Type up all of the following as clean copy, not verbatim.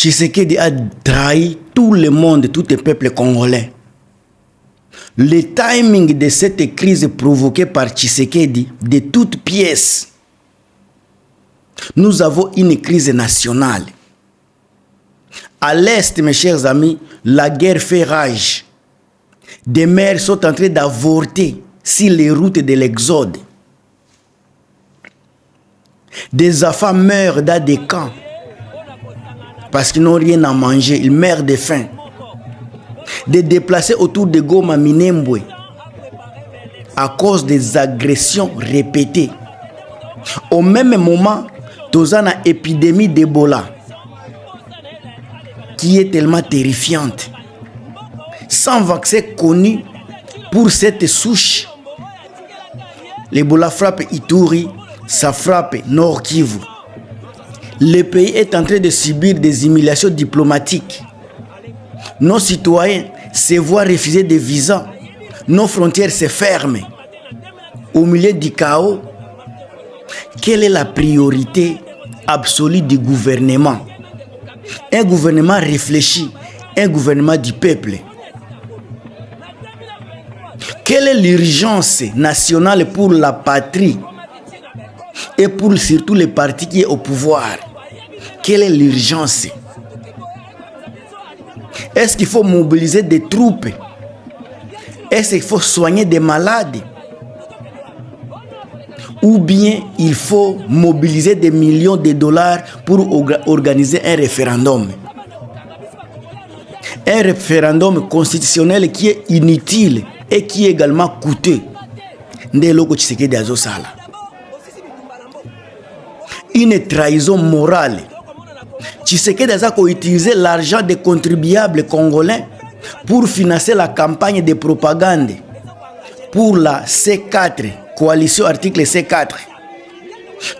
Tshisekedi a trahi tout le monde, tout le peuple congolais. Le timing de cette crise provoquée par Tshisekedi, de toutes pièces, nous avons une crise nationale. À l'Est, mes chers amis, la guerre fait rage. Des mères sont en train d'avorter sur les routes de l'exode. Des enfants meurent dans des camps parce qu'ils n'ont rien à manger, ils meurent de faim. Des déplacés autour de Goma Minembwe à cause des agressions répétées. Au même moment, nous avons une épidémie d'Ebola qui est tellement terrifiante. Sans vaccin connu pour cette souche, l'Ebola frappe Ituri, ça frappe Nord Kivu. Le pays est en train de subir des humiliations diplomatiques. Nos citoyens se voient refuser des visas. Nos frontières se ferment. Au milieu du chaos, quelle est la priorité absolue du gouvernement? Un gouvernement réfléchi, un gouvernement du peuple. Quelle est l'urgence nationale pour la patrie et pour surtout les partis qui sont au pouvoir? Quelle est l'urgence? Est-ce qu'il faut mobiliser des troupes? Est-ce qu'il faut soigner des malades? Ou bien il faut mobiliser des millions de dollars pour organiser un référendum? Un référendum constitutionnel qui est inutile et qui est également coûteux. Une trahison morale. Tshisekedi a utilisé l'argent des contribuables congolais pour financer la campagne de propagande pour la C4, coalition article C4.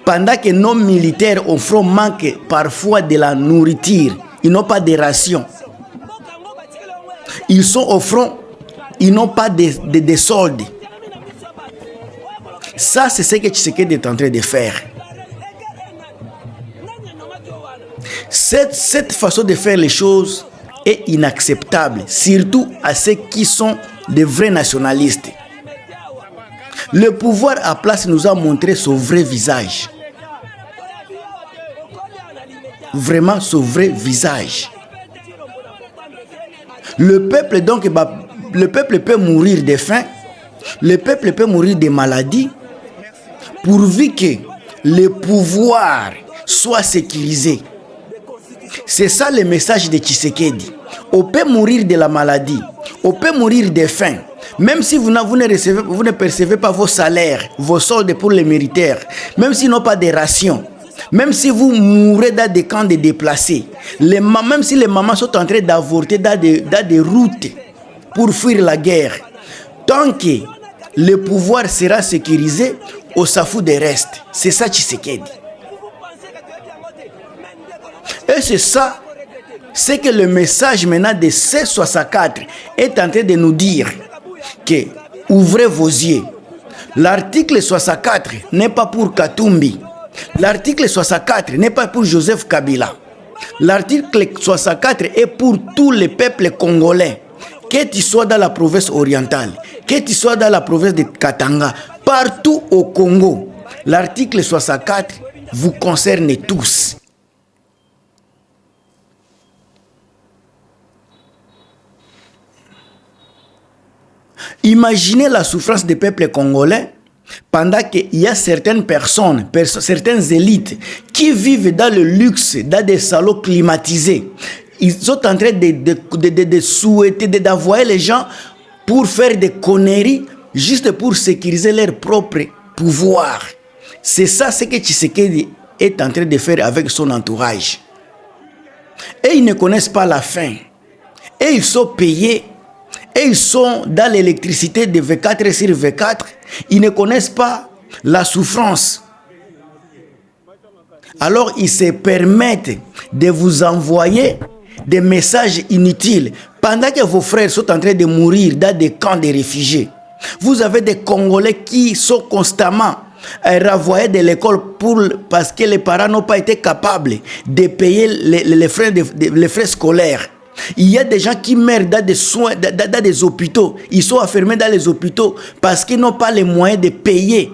Pendant que nos militaires au front manquent parfois de la nourriture, ils n'ont pas de rations. Ils sont au front, ils n'ont pas de soldes. Ça, c'est ce que Tshisekedi est en train de faire. Cette façon de faire les choses est inacceptable, surtout à ceux qui sont des vrais nationalistes. Le pouvoir à place nous a montré son vrai visage. Vraiment son vrai visage. Le peuple donc, le peuple peut mourir de faim, le peuple peut mourir de maladies, pourvu que le pouvoir soit sécurisé. C'est ça le message de Tshisekedi. On peut mourir de la maladie, on peut mourir de faim. Même si vous ne percevez pas vos salaires, vos soldes pour les militaires, même s'ils n'ont pas de rations, même si vous mourrez dans des camps de déplacés, même si les mamans sont en train d'avorter dans des routes pour fuir la guerre, tant que le pouvoir sera sécurisé, on s'en fout des restes. C'est ça Tshisekedi. Et c'est ça, c'est que le message maintenant de C64 est en train de nous dire que ouvrez vos yeux. L'article 64 n'est pas pour Katumbi. L'article 64 n'est pas pour Joseph Kabila. L'article 64 est pour tous les peuples congolais. Que tu sois dans la province orientale, que tu sois dans la province de Katanga, partout au Congo, l'article 64 vous concerne tous. Imaginez la souffrance des peuples congolais pendant qu'il y a certaines personnes, certaines élites qui vivent dans le luxe, dans des salons climatisés. Ils sont en train de souhaiter, d'envoyer les gens pour faire des conneries juste pour sécuriser leur propre pouvoir. C'est ça ce que Tshisekedi est en train de faire avec son entourage. Et ils ne connaissent pas la faim. Et ils sont payés. Et ils sont dans l'électricité de V4 sur V4. Ils ne connaissent pas la souffrance. Alors ils se permettent de vous envoyer des messages inutiles pendant que vos frères sont en train de mourir dans des camps de réfugiés. Vous avez des Congolais qui sont constamment renvoyés de l'école parce que les parents n'ont pas été capables de payer les frais scolaires. Il y a des gens qui meurent dans des soins, dans des hôpitaux. Ils sont enfermés dans les hôpitaux parce qu'ils n'ont pas les moyens de payer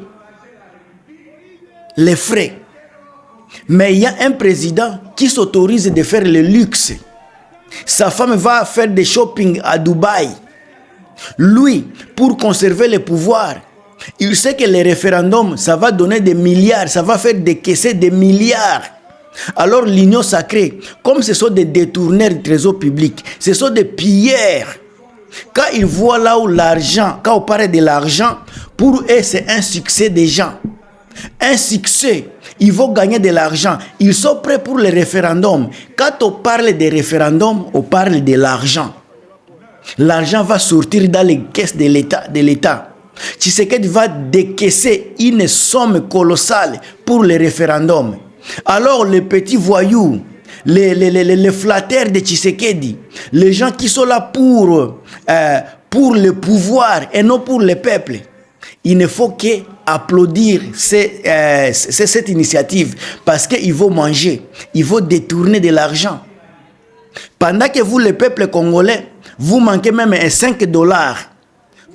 les frais. Mais il y a un président qui s'autorise de faire le luxe. Sa femme va faire des shopping à Dubaï. Lui, pour conserver le pouvoir, il sait que les référendums, ça va donner des milliards, ça va faire décaisser des milliards. Alors l'union sacrée, comme ce sont des détourneurs du trésor public, ce sont des pilleurs. Quand ils voient là où l'argent, quand on parle de l'argent, pour eux c'est un succès des gens. Un succès, ils vont gagner de l'argent. Ils sont prêts pour les référendums. Quand on parle des référendums, on parle de l'argent. L'argent va sortir dans les caisses de l'État. Tshisekedi va décaisser une somme colossale pour les référendums. Alors les petits voyous, les flatteurs de Tshisekedi, les gens qui sont là pour le pouvoir et non pour le peuple, il ne faut qu'applaudir cette initiative parce qu'ils vont manger, ils vont détourner de l'argent. Pendant que vous, le peuple congolais, vous manquez même $5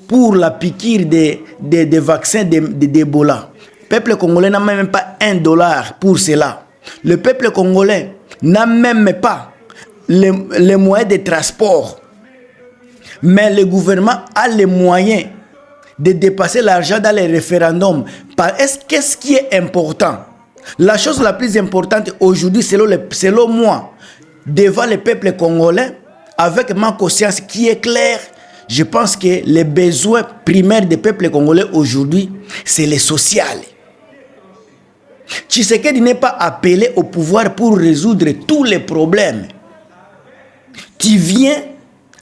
pour la piqûre des vaccins d'Ebola. Le peuple congolais n'a même pas $1 pour cela. Le peuple congolais n'a même pas les moyens de transport. Mais le gouvernement a les moyens de dépasser l'argent dans les référendums. Qu'est-ce qui est important? La chose la plus importante aujourd'hui, selon moi, devant le peuple congolais, avec ma conscience qui est claire, je pense que les besoins primaires du peuple congolais aujourd'hui, c'est le social. Tshisekedi n'est pas appelé au pouvoir pour résoudre tous les problèmes. Tu viens,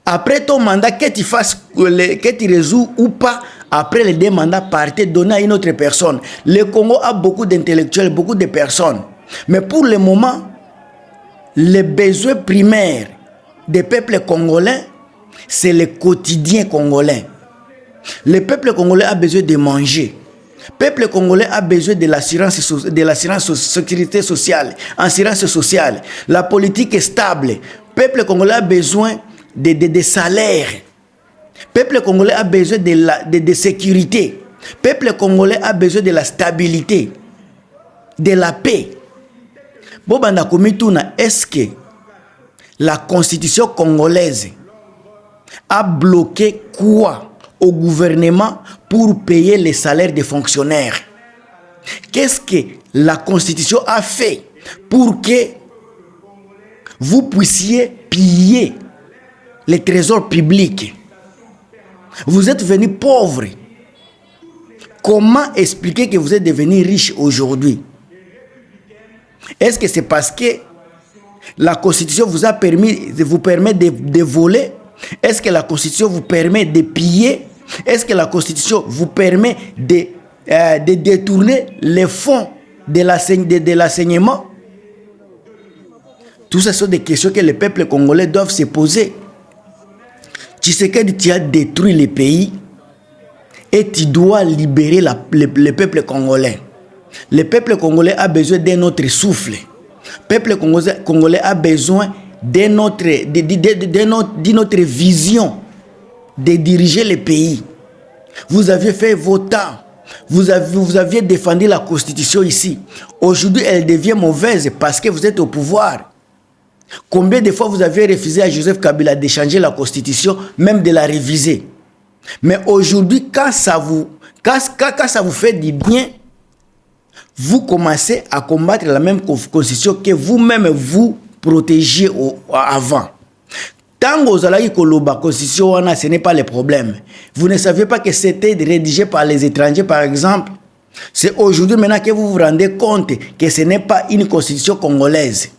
après ton mandat, que tu résous ou pas, après les 2 mandats, partir donner à une autre personne. Le Congo a beaucoup d'intellectuels, beaucoup de personnes. Mais pour le moment, les besoins primaires des peuples congolais, c'est le quotidien congolais. Le peuple congolais a besoin de manger. Le peuple congolais a besoin de l'assurance sécurité sociale, assurance sociale. La politique est stable. Le peuple congolais a besoin de salaires. Le peuple congolais a besoin de sécurité. Le peuple congolais a besoin de la stabilité, de la paix. Bobanda Komituna, est-ce que la constitution congolaise a bloqué quoi au gouvernement pour payer les salaires des fonctionnaires? Qu'est-ce que la constitution a fait pour que vous puissiez piller les trésors publics? Vous êtes venus pauvres. Comment expliquer que vous êtes devenus riches aujourd'hui? Est-ce que c'est parce que la Constitution vous permet de voler? Est-ce que la Constitution vous permet de piller? Est-ce que la Constitution vous permet de détourner les fonds de l'enseignement? Tout ça sont des questions que les peuples congolais doivent se poser. Tshisekedi, tu as détruit le pays et tu dois libérer le peuple congolais. Le peuple congolais a besoin d'un autre souffle. Le peuple congolais a besoin d'une autre vision de diriger le pays. Vous aviez fait vos temps. Vous aviez défendu la constitution ici. Aujourd'hui, elle devient mauvaise parce que vous êtes au pouvoir. Combien de fois vous avez refusé à Joseph Kabila de changer la constitution, même de la réviser? Mais aujourd'hui, quand ça vous fait du bien, vous commencez à combattre la même constitution que vous-même vous protégez avant. Tant que vous allez la constitution, ce n'est pas le problème. Vous ne saviez pas que c'était rédigé par les étrangers, par exemple. C'est aujourd'hui maintenant que vous vous rendez compte que ce n'est pas une constitution congolaise.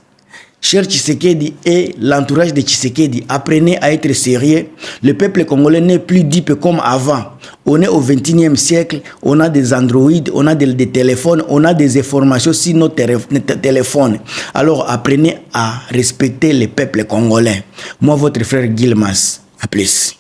Cher Tshisekedi et l'entourage de Tshisekedi, apprenez à être sérieux. Le peuple congolais n'est plus dupe comme avant. On est au 21e siècle, on a des androïdes, on a des téléphones, on a des informations sur nos téléphones. Alors apprenez à respecter le peuple congolais. Moi, votre frère Gilmas. À plus.